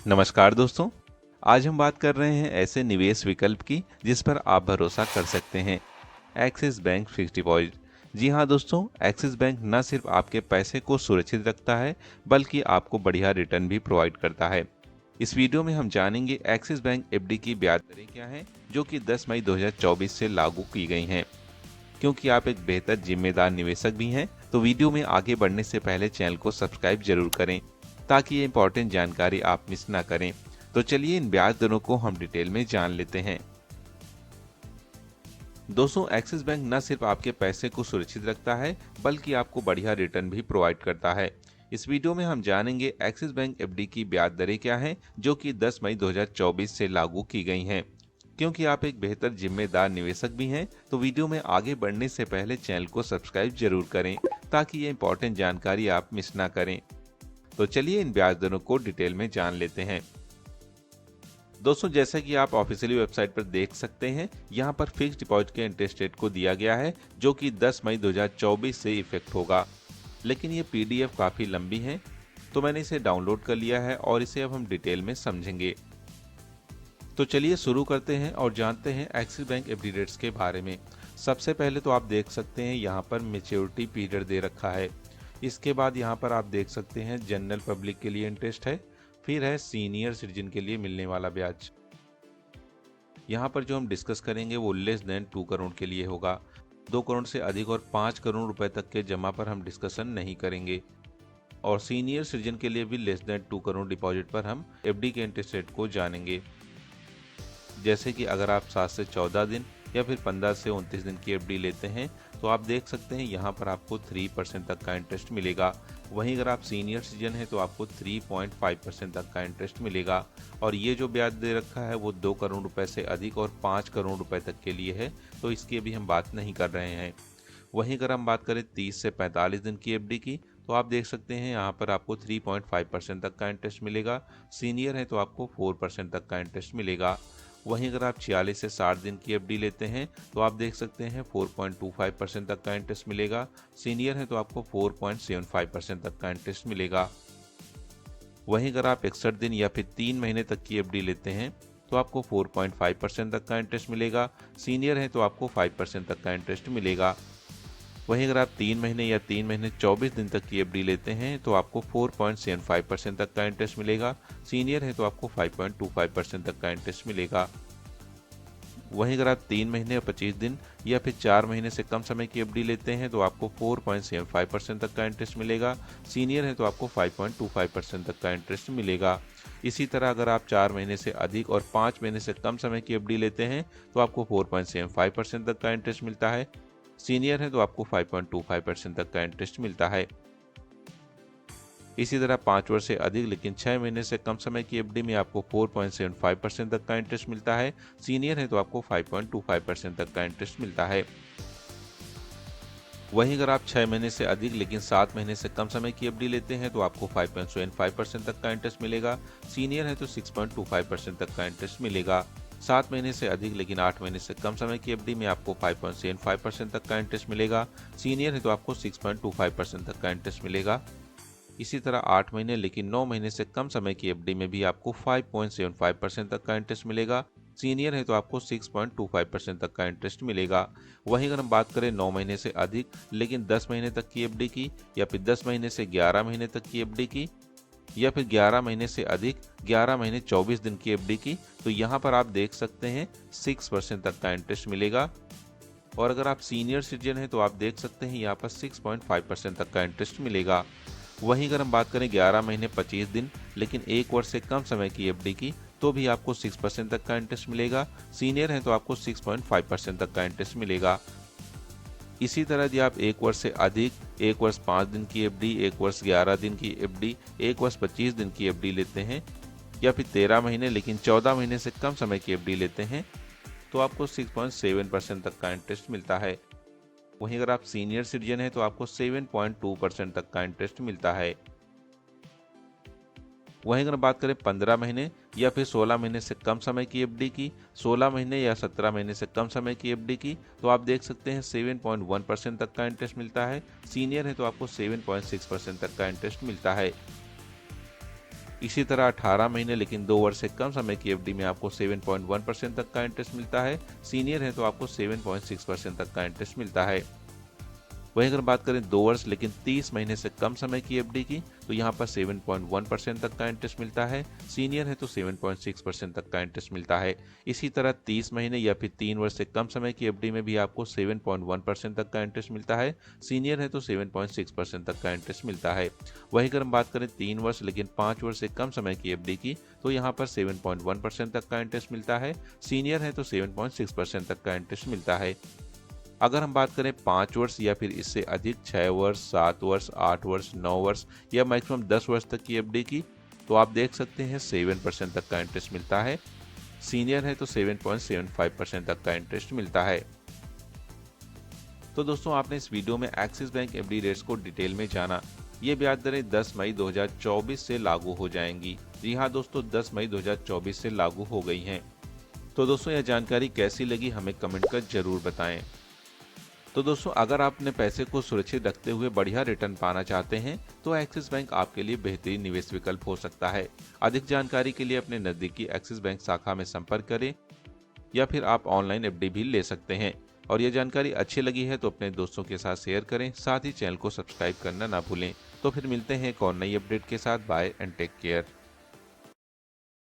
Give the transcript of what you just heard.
नमस्कार दोस्तों। आज हम बात कर रहे हैं ऐसे निवेश विकल्प की जिस पर आप भरोसा कर सकते हैं, एक्सिस बैंक फिक्स्ड डिपॉजिट। जी हाँ दोस्तों, एक्सिस बैंक न सिर्फ आपके पैसे को सुरक्षित रखता है बल्कि आपको बढ़िया रिटर्न भी प्रोवाइड करता है। इस वीडियो में हम जानेंगे एक्सिस बैंक एफडी की ब्याज दरें क्या हैं जो कि 10 मई 2024 से लागू की गई हैं। क्योंकि आप एक बेहतर जिम्मेदार निवेशक भी हैं, तो वीडियो में आगे बढ़ने से पहले चैनल को सब्सक्राइब जरूर करें ताकि ये इंपॉर्टेंट जानकारी आप मिस ना करें। तो चलिए इन ब्याज दरों को हम डिटेल में जान लेते हैं। दोस्तों, एक्सिस बैंक न सिर्फ आपके पैसे को सुरक्षित रखता है बल्कि आपको बढ़िया रिटर्न भी प्रोवाइड करता है। इस वीडियो में हम जानेंगे एक्सिस बैंक एफडी की ब्याज दरें क्या हैं जो कि 10 मई 2024 से लागू की गई हैं। क्योंकि आप एक बेहतर जिम्मेदार निवेशक भी हैं, तो वीडियो में आगे बढ़ने से पहले चैनल को सब्सक्राइब जरूर करें ताकि ये इंपॉर्टेंट जानकारी आप मिस ना करें। तो चलिए इन ब्याज दरों को डिटेल में जान लेते हैं। दोस्तों, जैसा कि आप ऑफिशियली वेबसाइट पर देख सकते हैं, यहाँ पर फिक्स डिपॉजिट के इंटरेस्ट रेट को दिया गया है जो कि 10 मई 2024 से इफेक्ट होगा। लेकिन ये पीडीएफ काफ़ी लंबी है, तो मैंने इसे डाउनलोड कर लिया है और इसे अब हम डिटेल में समझेंगे। तो चलिए शुरू करते हैं और जानते हैं एक्सिस बैंक एफडी रेट्स के बारे में। सबसे पहले तो आप देख सकते हैं यहाँ पर मैच्योरिटी पीरियड दे रखा है। इसके बाद यहाँ पर आप देख सकते हैं जनरल पब्लिक के लिए इंटरेस्ट है, फिर है सीनियर सिटीजन के लिए मिलने वाला ब्याज। यहाँ पर जो हम डिस्कस करेंगे वो लेस देन 2 करोड़ के लिए होगा। 2 करोड़ से अधिक और 5 करोड़ रुपए तक के जमा पर हम डिस्कशन नहीं करेंगे। और सीनियर सिटीजन के लिए भी लेस देन 2 करोड़ डिपॉजिट पर हम एफडी के इंटरेस्ट रेट को जानेंगे। जैसे कि अगर आप 7 से 14 दिन या फिर 15 से 29 दिन की एफडी लेते हैं तो आप देख सकते हैं यहाँ पर आपको 3% तक का इंटरेस्ट मिलेगा। वहीं अगर आप सीनियर सिटीजन हैं तो आपको 3.5% तक का इंटरेस्ट मिलेगा। और ये जो ब्याज दे रखा है वो 2 करोड़ रुपए से अधिक और 5 करोड़ रुपए तक के लिए है, तो इसकी अभी हम बात नहीं कर रहे हैं। वहीं अगर हम बात करें 30 से 45 दिन की एफडी की, तो आप देख सकते हैं यहाँ पर आपको 3.5% तक का इंटरेस्ट मिलेगा। सीनियर है तो आपको 4% तक का इंटरेस्ट मिलेगा। वहीं अगर आप 46 से 60 दिन की एफडी लेते हैं तो आप देख सकते हैं 4.25% तक का इंटरेस्ट मिलेगा। सीनियर है तो आपको 4.75% तक का इंटरेस्ट मिलेगा। वहीं अगर आप 61 दिन या फिर 3 महीने तक की एफडी लेते हैं तो आपको 4.5% तक का इंटरेस्ट मिलेगा। सीनियर है तो आपको 5% तक का इंटरेस्ट मिलेगा। वहीं अगर आप 3 महीने या 3 महीने 24 दिन तक की एफडी लेते हैं तो आपको 4.75% तक का इंटरेस्ट मिलेगा। सीनियर है तो आपको 5.25% तक का इंटरेस्ट मिलेगा। वहीं अगर आप 3 महीने या 25 दिन या फिर 4 महीने से कम समय की एफडी लेते हैं तो आपको 4.75% तक का इंटरेस्ट मिलेगा। सीनियर है तो आपको 5.25% तक का इंटरेस्ट मिलेगा। इसी तरह अगर आप 4 महीने से अधिक और 5 महीने से कम समय की एफडी लेते हैं तो आपको 4.75% तक का इंटरेस्ट मिलता है। सीनियर है तो आपको 5.25% तक का इंटरेस्ट मिलता है। इसी तरह 5 वर्ष से अधिक लेकिन 6 महीने से कम समय की एफडी में आपको 4.75% तक का इंटरेस्ट मिलता है। सीनियर है तो आपको 5.25% तक का इंटरेस्ट मिलता है। वहीं अगर आप 6 महीने से अधिक लेकिन 7 महीने से कम समय की एफडी लेते हैं तो आपको 5.75% तक का इंटरेस्ट मिलेगा। सीनियर है तो 6.25% तक का इंटरेस्ट मिलेगा। 7 महीने से अधिक लेकिन 8 महीने से कम समय की एफडी में आपको 5.75% तक का इंटरेस्ट मिलेगा। सीनियर है तो आपको 6.25% तक का इंटरेस्ट मिलेगा। इसी तरह 8 महीने लेकिन 9 महीने से कम समय की एफडी में भी आपको 5.75% तक का इंटरेस्ट मिलेगा। सीनियर है तो आपको 6.25% तक का इंटरेस्ट मिलेगा। वहीं अगर हम बात करें 9 महीने से अधिक लेकिन 10 महीने तक की एफडी की, या फिर 10 महीने से 11 महीने तक की एफडी की, या फिर 11 महीने से अधिक 11 महीने 24 दिन की एफडी की, तो यहाँ पर आप देख सकते हैं 6% तक का इंटरेस्ट मिलेगा। और अगर आप सीनियर सिटीजन हैं तो आप देख सकते हैं यहाँ पर 6.5% तक का इंटरेस्ट मिलेगा। वहीं अगर हम बात करें 11 महीने 25 दिन लेकिन 1 वर्ष से कम समय की एफडी की, तो भी आपको 6% तक का इंटरेस्ट मिलेगा। सीनियर है तो आपको 6.5% तक का इंटरेस्ट मिलेगा। इसी तरह यदि आप 1 वर्ष से अधिक 1 वर्ष 5 दिन की एफडी, 1 वर्ष 11 दिन की एफडी, 1 वर्ष 25 दिन की एफडी लेते हैं, या फिर 13 महीने लेकिन 14 महीने से कम समय की एफडी लेते हैं तो आपको 6.7% तक का इंटरेस्ट मिलता है। वहीं अगर आप सीनियर सिटीजन हैं तो आपको 7.2% तक का इंटरेस्ट मिलता है। वहीं अगर बात करें 15 महीने या फिर 16 महीने से कम समय की एफडी की, 16 महीने या 17 महीने से कम समय की एफडी की, तो आप देख सकते हैं 7.1% तक का इंटरेस्ट मिलता है। सीनियर है तो आपको 7.6% तक का इंटरेस्ट मिलता है। इसी तरह 18 महीने लेकिन 2 वर्ष से कम समय की एफडी में आपको 7.1% तक का इंटरेस्ट मिलता है। सीनियर है तो आपको 7.6% तक का इंटरेस्ट मिलता है। वहीं अगर बात करें 2 वर्ष लेकिन 30 महीने से कम समय की एफडी की, तो यहाँ पर 7.1% तक का इंटरेस्ट मिलता है। सीनियर है तो 7.6% तक का इंटरेस्ट मिलता है। इसी तरह 30 महीने या फिर 3 वर्ष से कम समय की एफडी में भी आपको 7.1% तक का इंटरेस्ट मिलता है। सीनियर है तो 7.6% तक का इंटरेस्ट मिलता है। वहीं अगर हम बात करें 3 वर्ष लेकिन 5 वर्ष से कम समय की एफडी की, तो यहाँ पर 7.1% तक का इंटरेस्ट मिलता है। सीनियर है तो 7.6% तक का इंटरेस्ट मिलता है। अगर हम बात करें 5 वर्ष या फिर इससे अधिक 6 वर्ष, 7 वर्ष, 8 वर्ष, 9 वर्ष या मैक्सिमम 10 वर्ष तक की एफडी की, तो आप देख सकते हैं 7% तक का इंटरेस्ट मिलता है। सीनियर है तो 7.75% तक का इंटरेस्ट मिलता है। तो दोस्तों, आपने इस वीडियो में एक्सिस बैंक एफडी रेट्स को डिटेल में जाना। ये ब्याज दरें 10 मई 2024 से लागू हो जाएंगी। जी हाँ दोस्तों, 10 मई 2024 से लागू हो गई हैं। तो दोस्तों, यह जानकारी कैसी लगी हमें कमेंट कर जरूर बताएं। तो दोस्तों, अगर आप अपने पैसे को सुरक्षित रखते हुए बढ़िया रिटर्न पाना चाहते हैं तो एक्सिस बैंक आपके लिए बेहतरीन निवेश विकल्प हो सकता है। अधिक जानकारी के लिए अपने नजदीकी एक्सिस बैंक शाखा में संपर्क करें या फिर आप ऑनलाइन एफडी भी ले सकते हैं। और यह जानकारी अच्छी लगी है तो अपने दोस्तों के साथ शेयर करें, साथ ही चैनल को सब्सक्राइब करना ना भूलें। तो फिर मिलते हैं एक और नई अपडेट के साथ। Bye and take care.